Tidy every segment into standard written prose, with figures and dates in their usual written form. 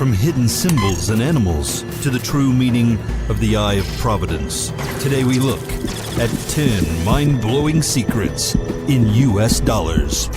From hidden symbols and animals to the true meaning of the Eye of Providence. Today we look at 10 mind-blowing secrets in US dollars.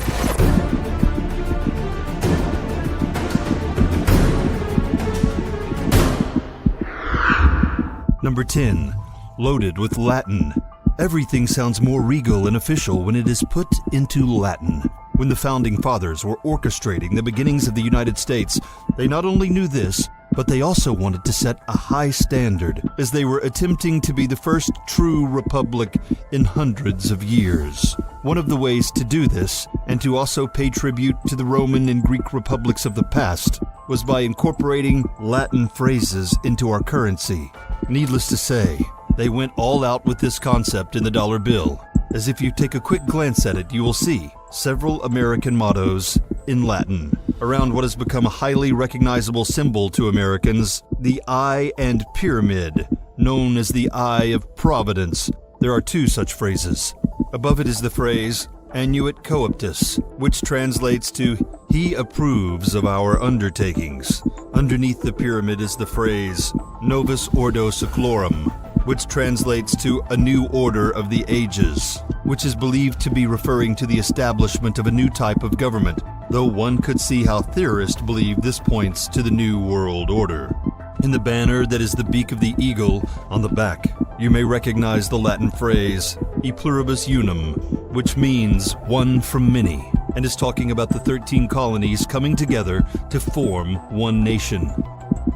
Number 10. Loaded with Latin. Everything sounds more regal and official when it is put into Latin. When the Founding Fathers were orchestrating the beginnings of the United States, they not only knew this, but they also wanted to set a high standard as they were attempting to be the first true republic in hundreds of years. One of the ways to do this, and to also pay tribute to the Roman and Greek republics of the past, was by incorporating Latin phrases into our currency. Needless to say, they went all out with this concept in the dollar bill, as if you take a quick glance at it, you will see several American mottos in Latin around what has become a highly recognizable symbol to Americans, the eye and pyramid, known as the Eye of Providence. There are two such phrases. Above it is the phrase annuit coeptus, which translates to he approves of our undertakings. Underneath the pyramid is the phrase novus ordo seclorum, which translates to a new order of the ages, which is believed to be referring to the establishment of a new type of government, though one could see how theorists believe this points to the New World Order. In the banner that is the beak of the eagle on the back, you may recognize the Latin phrase e pluribus unum, which means one from many, and is talking about the 13 colonies coming together to form one nation.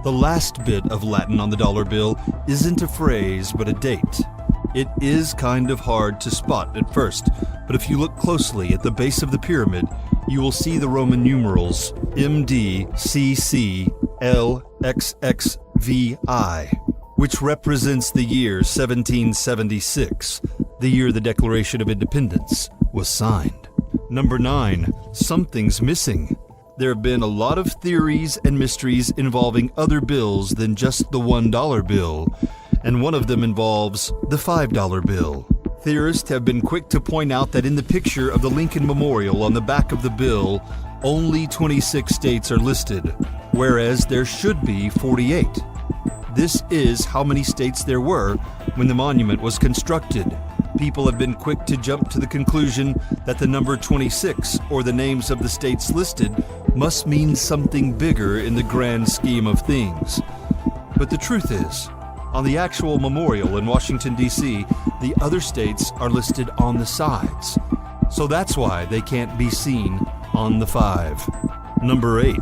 The last bit of Latin on the dollar bill isn't a phrase but a date. It is kind of hard to spot at first, but if you look closely at the base of the pyramid, you will see the Roman numerals MDCCLXXVI, which represents the year 1776, the year the Declaration of Independence was signed. Number 9. Something's missing. There have been a lot of theories and mysteries involving other bills than just the $1 bill, and one of them involves the $5 bill. Theorists have been quick to point out that in the picture of the Lincoln Memorial on the back of the bill, only 26 states are listed, whereas there should be 48. This is how many states there were when the monument was constructed. People have been quick to jump to the conclusion that the number 26, or the names of the states listed, must mean something bigger in the grand scheme of things. But the truth is, on the actual memorial in Washington, D.C., the other states are listed on the sides. So that's why they can't be seen on the 5. Number 8.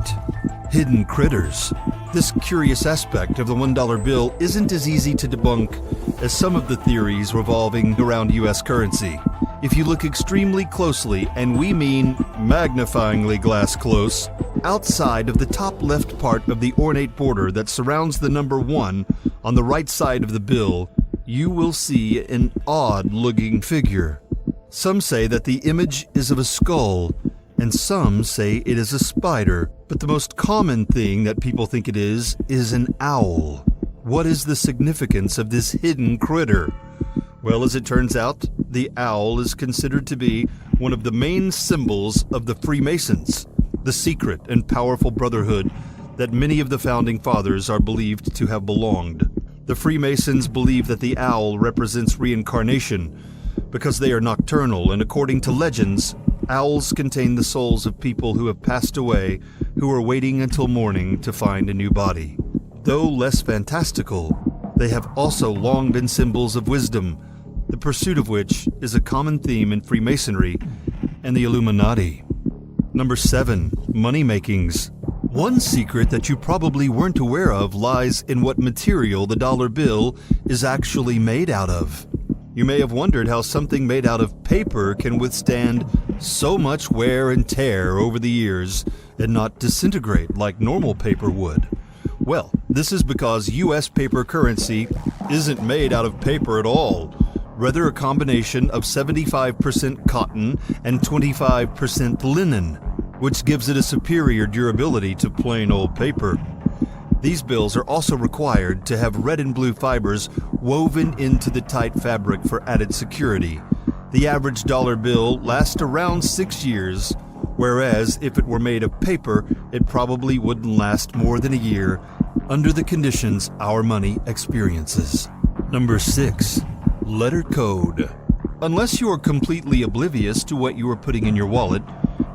Hidden critters. This curious aspect of the $1 bill isn't as easy to debunk as some of the theories revolving around U.S. currency. If you look extremely closely, and we mean magnifyingly glass close, outside of the top left part of the ornate border that surrounds the number 1 on the right side of the bill, you will see an odd-looking figure. Some say that the image is of a skull, and some say it is a spider, but the most common thing that people think it is an owl. What is the significance of this hidden critter? Well, as it turns out, the owl is considered to be one of the main symbols of the Freemasons, the secret and powerful brotherhood that many of the Founding Fathers are believed to have belonged. The Freemasons believe that the owl represents reincarnation because they are nocturnal, and according to legends, owls contain the souls of people who have passed away who are waiting until morning to find a new body. Though less fantastical, they have also long been symbols of wisdom, the pursuit of which is a common theme in Freemasonry and the Illuminati. Number 7. Money makings. One secret that you probably weren't aware of lies in what material the dollar bill is actually made out of. You may have wondered how something made out of paper can withstand so much wear and tear over the years and not disintegrate like normal paper would. Well, this is because U.S. paper currency isn't made out of paper at all, rather a combination of 75% cotton and 25% linen, which gives it a superior durability to plain old paper. These bills are also required to have red and blue fibers woven into the tight fabric for added security. The average dollar bill lasts around 6 years, whereas if it were made of paper, it probably wouldn't last more than a year under the conditions our money experiences. Number 6. Letter code. Unless you are completely oblivious to what you are putting in your wallet,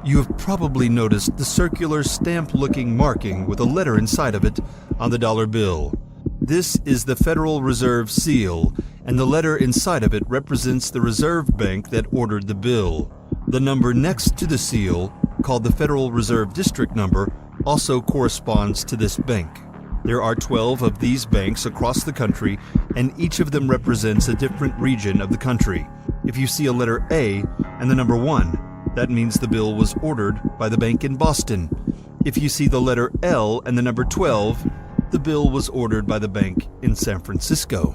you have probably noticed the circular stamp-looking marking with a letter inside of it on the dollar bill. This is the Federal Reserve seal, and the letter inside of it represents the Reserve Bank that ordered the bill. The number next to the seal, called the Federal Reserve District number, also corresponds to this bank. There are 12 of these banks across the country, and each of them represents a different region of the country. If you see a letter A and the number 1, that means the bill was ordered by the bank in Boston. If you see the letter L and the number 12, the bill was ordered by the bank in San Francisco.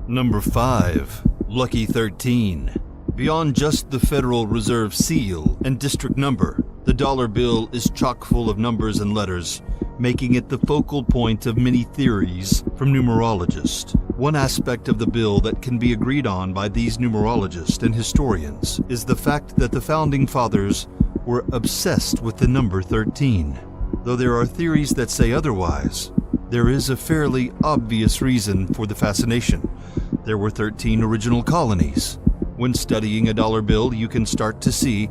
Number 5. Lucky 13. Beyond just the Federal Reserve seal and district number, the dollar bill is chock full of numbers and letters, making it the focal point of many theories from numerologists. One aspect of the bill that can be agreed on by these numerologists and historians is the fact that the Founding Fathers were obsessed with the number 13. Though there are theories that say otherwise, there is a fairly obvious reason for the fascination. There were 13 original colonies. When studying a dollar bill, you can start to see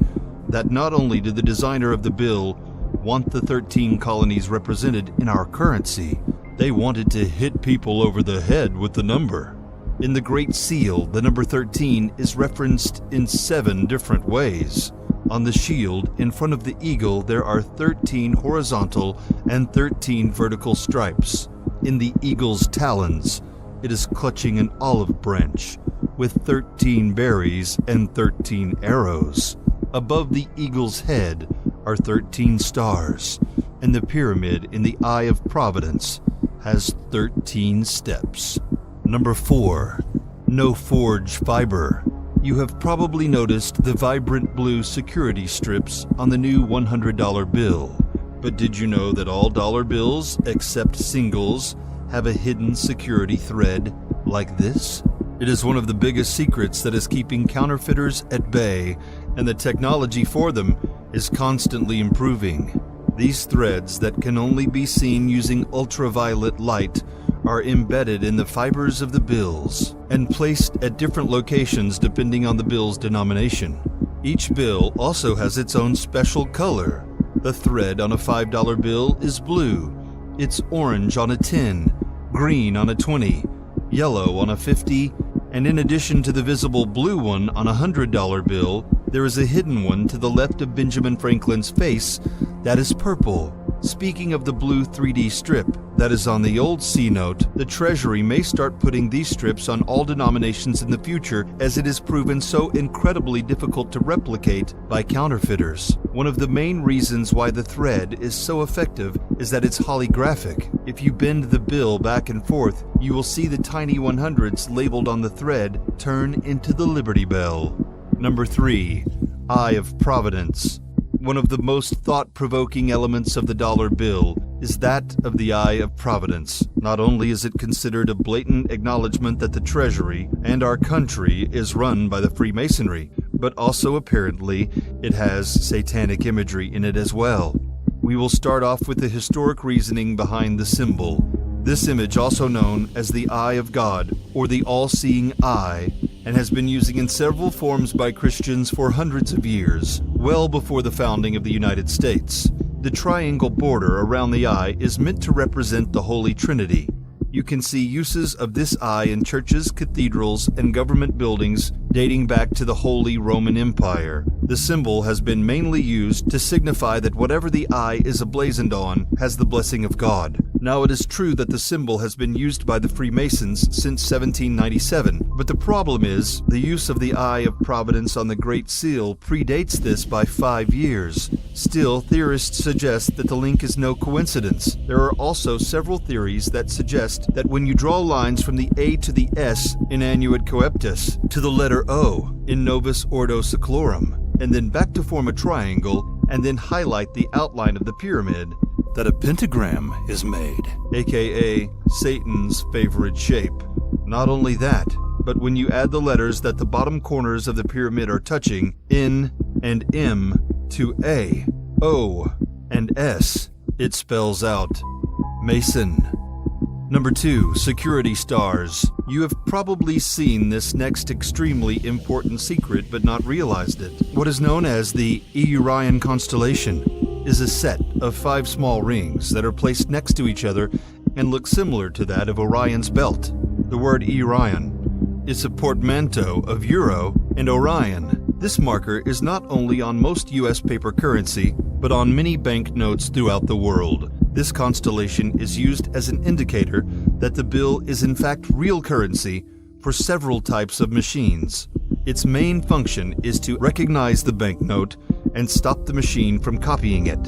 that not only did the designer of the bill want the 13 colonies represented in our currency, they wanted to hit people over the head with the number. In the Great Seal, the number 13 is referenced in 7 different ways. On the shield in front of the eagle, there are 13 horizontal and 13 vertical stripes. In the eagle's talons, it is clutching an olive branch with 13 berries and 13 arrows. Above the eagle's head are 13 stars, and the pyramid in the Eye of Providence has 13 steps. Number 4. No forge fiber. You have probably noticed the vibrant blue security strips on the new $100 bill. But did you know that all dollar bills, except singles, have a hidden security thread like this? It is one of the biggest secrets that is keeping counterfeiters at bay, and the technology for them is constantly improving. These threads that can only be seen using ultraviolet light are embedded in the fibers of the bills and placed at different locations depending on the bill's denomination. Each bill also has its own special color. The thread on a $5 bill is blue. It's orange on a 10, green on a 20, yellow on a 50, and in addition to the visible blue one on a $100 bill, there is a hidden one to the left of Benjamin Franklin's face that is purple. Speaking of the blue 3D strip that is on the old C note, the Treasury may start putting these strips on all denominations in the future, as it is proven so incredibly difficult to replicate by counterfeiters. One of the main reasons why the thread is so effective is that it's holographic. If you bend the bill back and forth, you will see the tiny 100s labeled on the thread turn into the Liberty Bell. Number 3. Eye of Providence. One of the most thought-provoking elements of the dollar bill is that of the Eye of Providence. Not only is it considered a blatant acknowledgement that the Treasury and our country is run by the Freemasonry, but also apparently it has satanic imagery in it as well. We will start off with the historic reasoning behind the symbol. This image, also known as the Eye of God or the All-Seeing Eye, and has been used in several forms by Christians for hundreds of years, well before the founding of the United States. The triangle border around the eye is meant to represent the Holy Trinity. You can see uses of this eye in churches, cathedrals, and government buildings dating back to the Holy Roman Empire. The symbol has been mainly used to signify that whatever the eye is emblazoned on has the blessing of God. Now, it is true that the symbol has been used by the Freemasons since 1797, but the problem is the use of the Eye of Providence on the Great Seal predates this by 5 years. Still, theorists suggest that the link is no coincidence. There are also several theories that suggest that when you draw lines from the A to the S in Annuit Coeptus to the letter O in Novus Ordo Seclorum, and then back to form a triangle, and then highlight the outline of the pyramid, that a pentagram is made, aka Satan's favorite shape. Not only that, but when you add the letters that the bottom corners of the pyramid are touching, N and M, to A, O, and S, it spells out Mason. Number 2, security stars. You have probably seen this next extremely important secret but not realized it. What is known as the Orion constellation is a set of 5 small rings that are placed next to each other and look similar to that of Orion's belt. The word Orion is a portmanteau of Euro and Orion. This marker is not only on most US paper currency, but on many banknotes throughout the world. This constellation is used as an indicator that the bill is in fact real currency for several types of machines. Its main function is to recognize the banknote and stop the machine from copying it.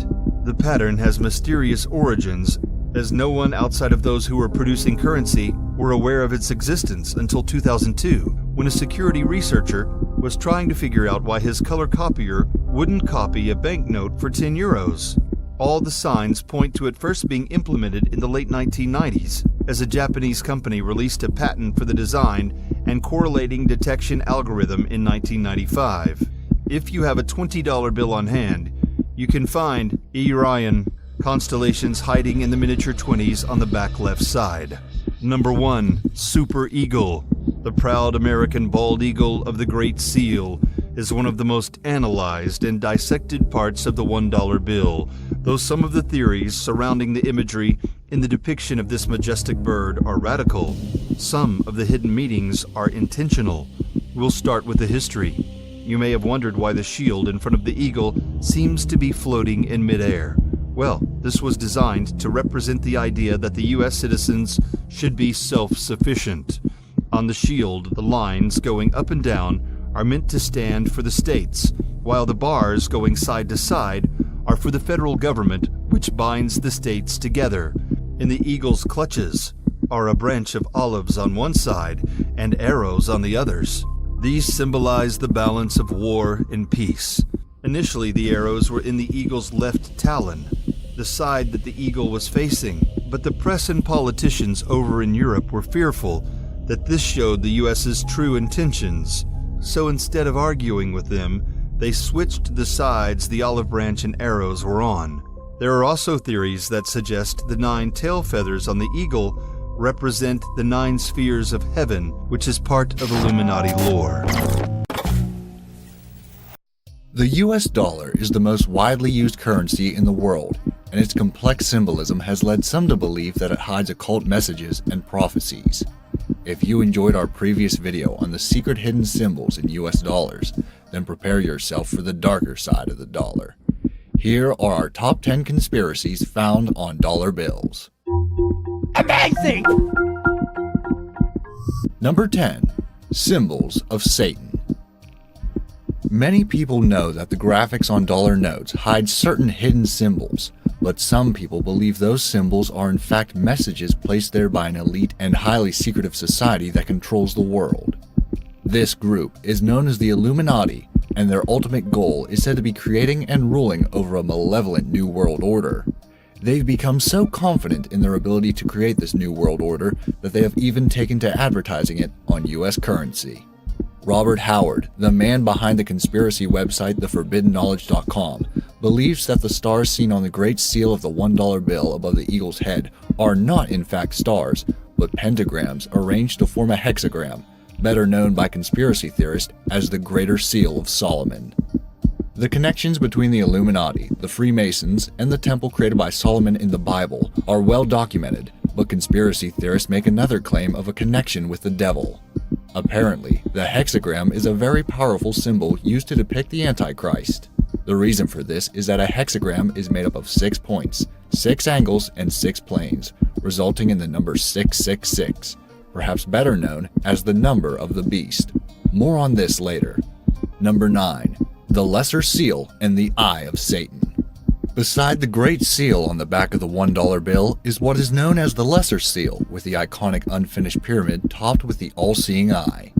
The pattern has mysterious origins, as no one outside of those who were producing currency were aware of its existence until 2002, when a security researcher was trying to figure out why his color copier wouldn't copy a banknote for 10 euros. All the signs point to it first being implemented in the late 1990s, as a Japanese company released a patent for the design and correlating detection algorithm in 1995. If you have a $20 bill on hand, you can find Orion constellations hiding in the miniature 20s on the back left side. Number 1, Super Eagle. The proud American bald eagle of the Great Seal is one of the most analyzed and dissected parts of the $1 bill, though some of the theories surrounding the imagery in the depiction of this majestic bird are radical. Some of the hidden meanings are intentional. We'll start with the history. You may have wondered why the shield in front of the eagle seems to be floating in midair. Well, this was designed to represent the idea that the US citizens should be self-sufficient. On the shield, the lines going up and down are meant to stand for the states, while the bars going side to side are for the federal government, which binds the states together. In the eagle's clutches are a branch of olives on one side and arrows on the others. These symbolize the balance of war and peace. Initially, the arrows were in the eagle's left talon, the side that the eagle was facing, but the press and politicians over in Europe were fearful that this showed the US's true intentions. So instead of arguing with them, they switched the sides the olive branch and arrows were on. There are also theories that suggest the 9 tail feathers on the eagle represent the 9 spheres of heaven, which is part of Illuminati lore. The US dollar is the most widely used currency in the world, and its complex symbolism has led some to believe that it hides occult messages and prophecies. If you enjoyed our previous video on the secret hidden symbols in US dollars, then prepare yourself for the darker side of the dollar. Here are our top 10 conspiracies found on dollar bills. Amazing! Number 10. Symbols of Satan. Many people know that the graphics on dollar notes hide certain hidden symbols, but some people believe those symbols are in fact messages placed there by an elite and highly secretive society that controls the world. This group is known as the Illuminati, and their ultimate goal is said to be creating and ruling over a malevolent new world order. They've become so confident in their ability to create this new world order that they have even taken to advertising it on US currency. Robert Howard, the man behind the conspiracy website theforbiddenknowledge.com, believes that the stars seen on the Great Seal of the $1 bill above the eagle's head are not in fact stars, but pentagrams arranged to form a hexagram, better known by conspiracy theorists as the Greater Seal of Solomon. The connections between the Illuminati, the Freemasons, and the temple created by Solomon in the Bible are well documented, but conspiracy theorists make another claim of a connection with the devil. Apparently, the hexagram is a very powerful symbol used to depict the Antichrist. The reason for this is that a hexagram is made up of 6 points, 6 angles, and 6 planes, resulting in the number 666, perhaps better known as the number of the beast. More on this later. Number 9. The Lesser Seal and the Eye of Satan. Beside the Great Seal on the back of the $1 bill is what is known as the Lesser Seal, with the iconic unfinished pyramid topped with the all-seeing eye.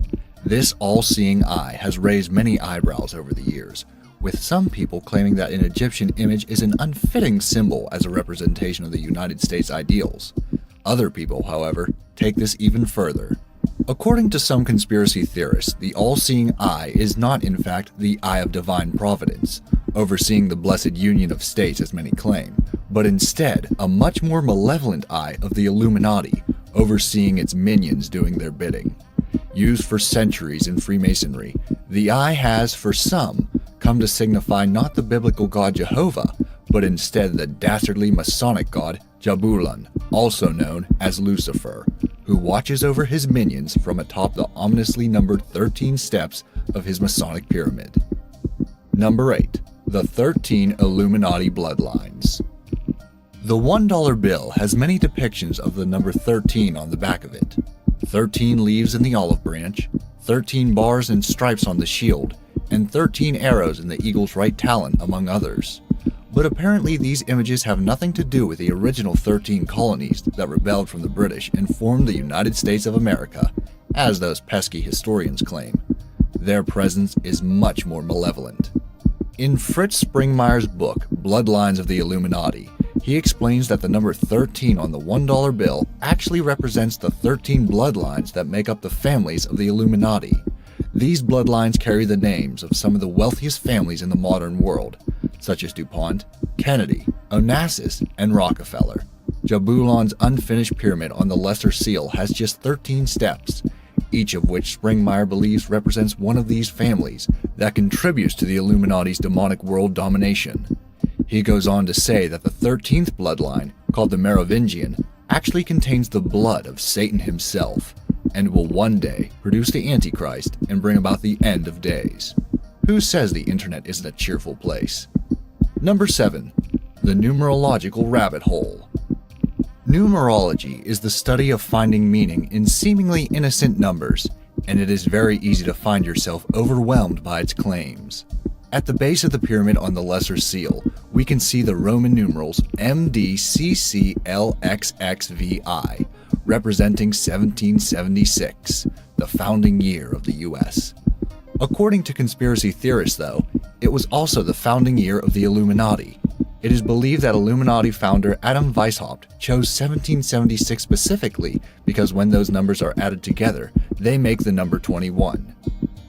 This all-seeing eye has raised many eyebrows over the years, with some people claiming that an Egyptian image is an unfitting symbol as a representation of the United States ideals. Other people, however, take this even further. According to some conspiracy theorists, the all-seeing eye is not in fact the eye of divine providence. overseeing the blessed union of states as many claim, but instead a much more malevolent eye of the Illuminati, overseeing its minions doing their bidding. Used for centuries in Freemasonry, the eye has, for some, come to signify not the biblical god Jehovah, but instead the dastardly Masonic god Jabulon, also known as Lucifer, who watches over his minions from atop the ominously numbered 13 steps of his Masonic pyramid. Number 8. The 13 Illuminati Bloodlines. The $1 bill has many depictions of the number 13 on the back of it. 13 leaves in the olive branch, 13 bars and stripes on the shield, and 13 arrows in the eagle's right talon, among others. But apparently these images have nothing to do with the original 13 colonies that rebelled from the British and formed the United States of America, as those pesky historians claim. Their presence is much more malevolent. In Fritz Springmeier's book, Bloodlines of the Illuminati, he explains that the number 13 on the $1 bill actually represents the 13 bloodlines that make up the families of the Illuminati. These bloodlines carry the names of some of the wealthiest families in the modern world, such as DuPont, Kennedy, Onassis, and Rockefeller. Jabulon's unfinished pyramid on the lesser seal has just 13 steps, each of which Springmeier believes represents one of these families that contributes to the Illuminati's demonic world domination. He goes on to say that the 13th bloodline, called the Merovingian, actually contains the blood of Satan himself, and will one day produce the Antichrist and bring about the end of days. Who says the internet isn't a cheerful place? Number 7. The Numerological Rabbit Hole. Numerology is the study of finding meaning in seemingly innocent numbers, and it is very easy to find yourself overwhelmed by its claims. At the base of the pyramid on the lesser seal, we can see the Roman numerals MDCCLXXVI, representing 1776, the founding year of the US. According to conspiracy theorists, though, it was also the founding year of the Illuminati. It is believed that Illuminati founder Adam Weishaupt chose 1776 specifically because when those numbers are added together, they make the number 21.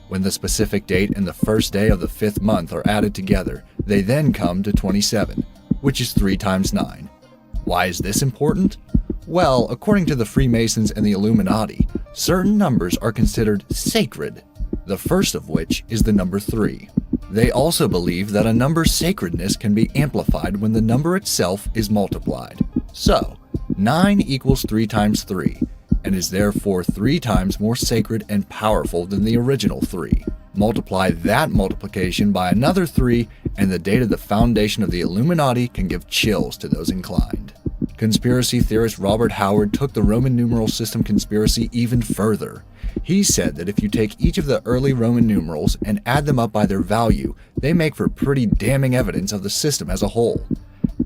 When the specific date and the first day of the 5th month are added together, they then come to 27, which is 3 times 9. Why is this important? Well, according to the Freemasons and the Illuminati, certain numbers are considered sacred, the first of which is the number 3. They also believe that a number's sacredness can be amplified when the number itself is multiplied. So, 9 equals 3 times 3, and is therefore 3 times more sacred and powerful than the original 3. Multiply that multiplication by another 3, and the date of the foundation of the Illuminati can give chills to those inclined. Conspiracy theorist Robert Howard took the Roman numeral system conspiracy even further. He said that if you take each of the early Roman numerals and add them up by their value, they make for pretty damning evidence of the system as a whole.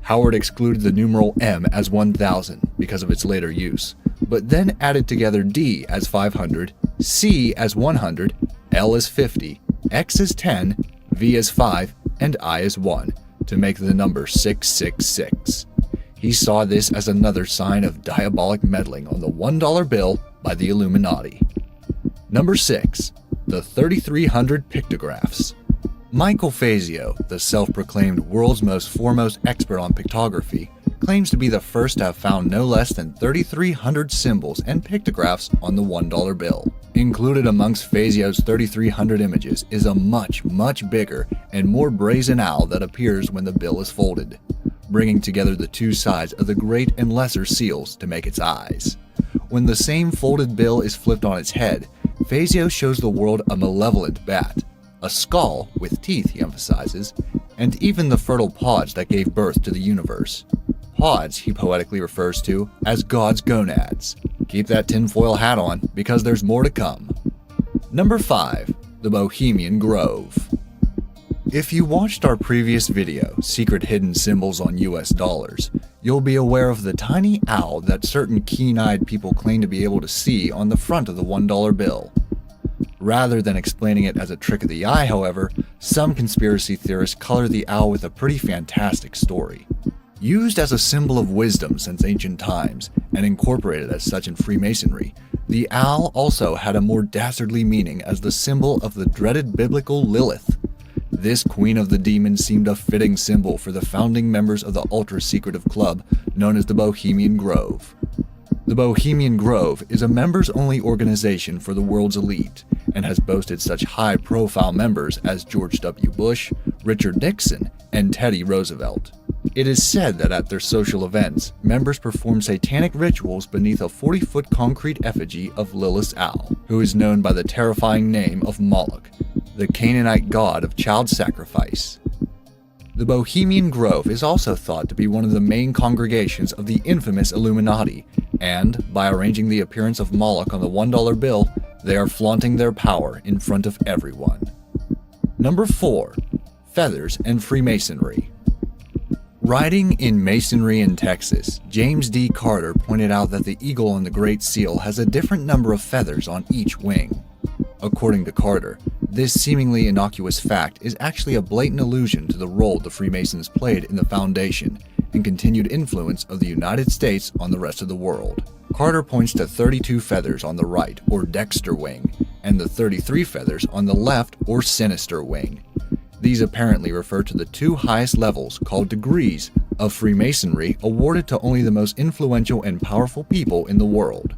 Howard excluded the numeral M as 1000 because of its later use, but then added together D as 500, C as 100, L as 50, X as 10, V as 5, and I as 1 to make the number 666. He saw this as another sign of diabolic meddling on the $1 bill by the Illuminati. Number 6. The 3300 Pictographs. Michael Fazio, the self-proclaimed world's most foremost expert on pictography, claims to be the first to have found no less than 3,300 symbols and pictographs on the $1 bill. Included amongst Fazio's 3,300 images is a much, much bigger and more brazen owl that appears when the bill is folded, bringing together the two sides of the great and lesser seals to make its eyes. When the same folded bill is flipped on its head, Fazio shows the world a malevolent bat, a skull with teeth, he emphasizes, and even the fertile pods that gave birth to the universe. Pods he poetically refers to as God's gonads. Keep that tinfoil hat on, because there's more to come. Number 5. The Bohemian Grove. If you watched our previous video, Secret Hidden Symbols on US Dollars, you'll be aware of the tiny owl that certain keen-eyed people claim to be able to see on the front of the $1 bill. Rather than explaining it as a trick of the eye, however, some conspiracy theorists color the owl with a pretty fantastic story. Used as a symbol of wisdom since ancient times, and incorporated as such in Freemasonry, the owl also had a more dastardly meaning as the symbol of the dreaded biblical Lilith. This Queen of the Demons seemed a fitting symbol for the founding members of the ultra-secretive club known as the Bohemian Grove. The Bohemian Grove is a members-only organization for the world's elite and has boasted such high-profile members as George W. Bush, Richard Nixon, and Teddy Roosevelt. It is said that at their social events, members perform satanic rituals beneath a 40-foot concrete effigy of Lilith Al, who is known by the terrifying name of Moloch, the Canaanite god of child sacrifice. The Bohemian Grove is also thought to be one of the main congregations of the infamous Illuminati, and, by arranging the appearance of Moloch on the $1 bill, they are flaunting their power in front of everyone. Number 4. Feathers and Freemasonry. Writing in Masonry in Texas, James D. Carter pointed out that the eagle on the Great Seal has a different number of feathers on each wing. According to Carter, this seemingly innocuous fact is actually a blatant allusion to the role the Freemasons played in the foundation and continued influence of the United States on the rest of the world. Carter points to 32 feathers on the right, or Dexter wing, and the 33 feathers on the left, or Sinister wing. These apparently refer to the two highest levels, called degrees, of Freemasonry awarded to only the most influential and powerful people in the world.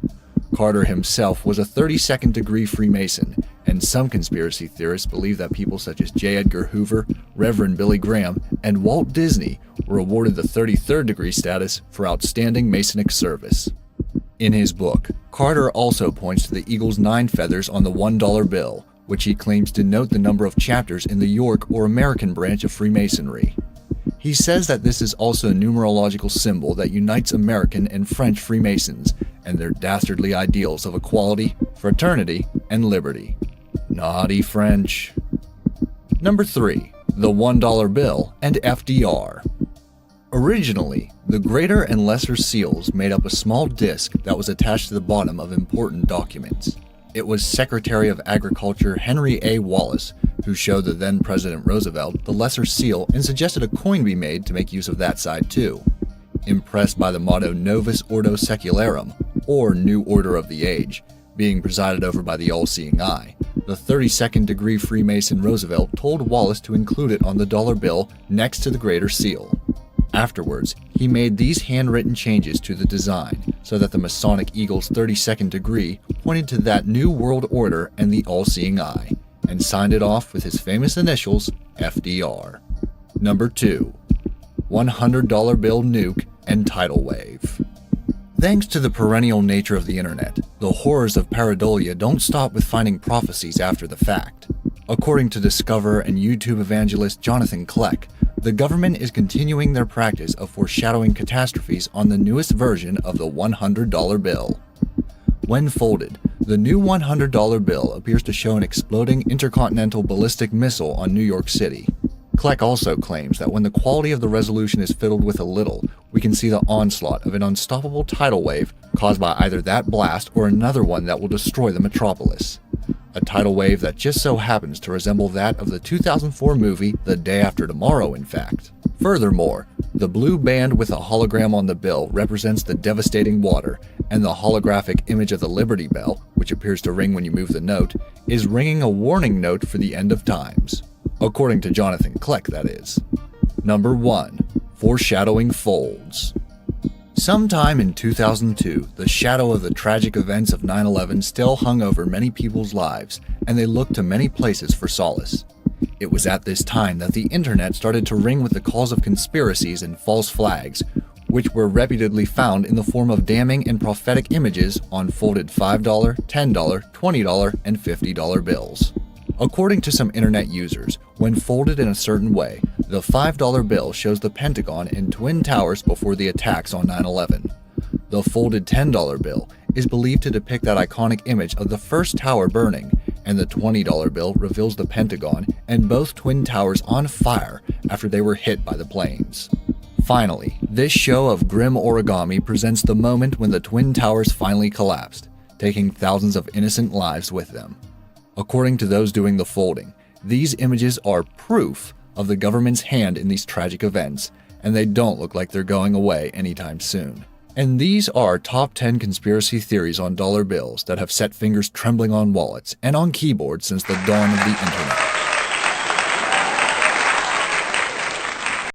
Carter himself was a 32nd degree Freemason, and some conspiracy theorists believe that people such as J. Edgar Hoover, Reverend Billy Graham, and Walt Disney were awarded the 33rd degree status for outstanding Masonic service. In his book, Carter also points to the eagle's 9 feathers on the $1 bill, which he claims denote the number of chapters in the York or American branch of Freemasonry. He says that this is also a numerological symbol that unites American and French Freemasons and their dastardly ideals of equality, fraternity, and liberty. Naughty French. Number 3. The $1 bill and FDR. Originally, the greater and lesser seals made up a small disc that was attached to the bottom of important documents. It was Secretary of Agriculture Henry A. Wallace who showed the then President Roosevelt the lesser seal and suggested a coin be made to make use of that side too. Impressed by the motto Novus Ordo Secularum, or New Order of the Age, being presided over by the all-seeing eye, the 32nd degree Freemason Roosevelt told Wallace to include it on the dollar bill next to the greater seal. Afterwards, he made these handwritten changes to the design so that the Masonic eagle's 32nd degree pointed to that new world order and the all-seeing eye, and signed it off with his famous initials, FDR. Number 2. $100 bill nuke and tidal wave. Thanks to the perennial nature of the internet, the horrors of pareidolia don't stop with finding prophecies after the fact. According to Discover and YouTube evangelist Jonathan Kleck, the government is continuing their practice of foreshadowing catastrophes on the newest version of the $100 bill. When folded, the new $100 bill appears to show an exploding intercontinental ballistic missile on New York City. Kleck also claims that when the quality of the resolution is fiddled with a little, we can see the onslaught of an unstoppable tidal wave caused by either that blast or another one that will destroy the metropolis. A tidal wave that just so happens to resemble that of the 2004 movie The Day After Tomorrow, in fact. Furthermore, the blue band with a hologram on the bill represents the devastating water, and the holographic image of the Liberty Bell, which appears to ring when you move the note, is ringing a warning note for the end of times. According to Jonathan Kleck, that is. Number 1. Foreshadowing folds. Sometime in 2002, the shadow of the tragic events of 9/11 still hung over many people's lives, and they looked to many places for solace. It was at this time that the internet started to ring with the calls of conspiracies and false flags, which were reputedly found in the form of damning and prophetic images on folded $5, $10, $20, and $50 bills. According to some internet users, when folded in a certain way, the $5 bill shows the Pentagon and Twin Towers before the attacks on 9/11. The folded $10 bill is believed to depict that iconic image of the first tower burning, and the $20 bill reveals the Pentagon and both Twin Towers on fire after they were hit by the planes. Finally, this show of grim origami presents the moment when the Twin Towers finally collapsed, taking thousands of innocent lives with them. According to those doing the folding, these images are proof of the government's hand in these tragic events, and they don't look like they're going away anytime soon. And these are top 10 conspiracy theories on dollar bills that have set fingers trembling on wallets and on keyboards since the dawn of the internet.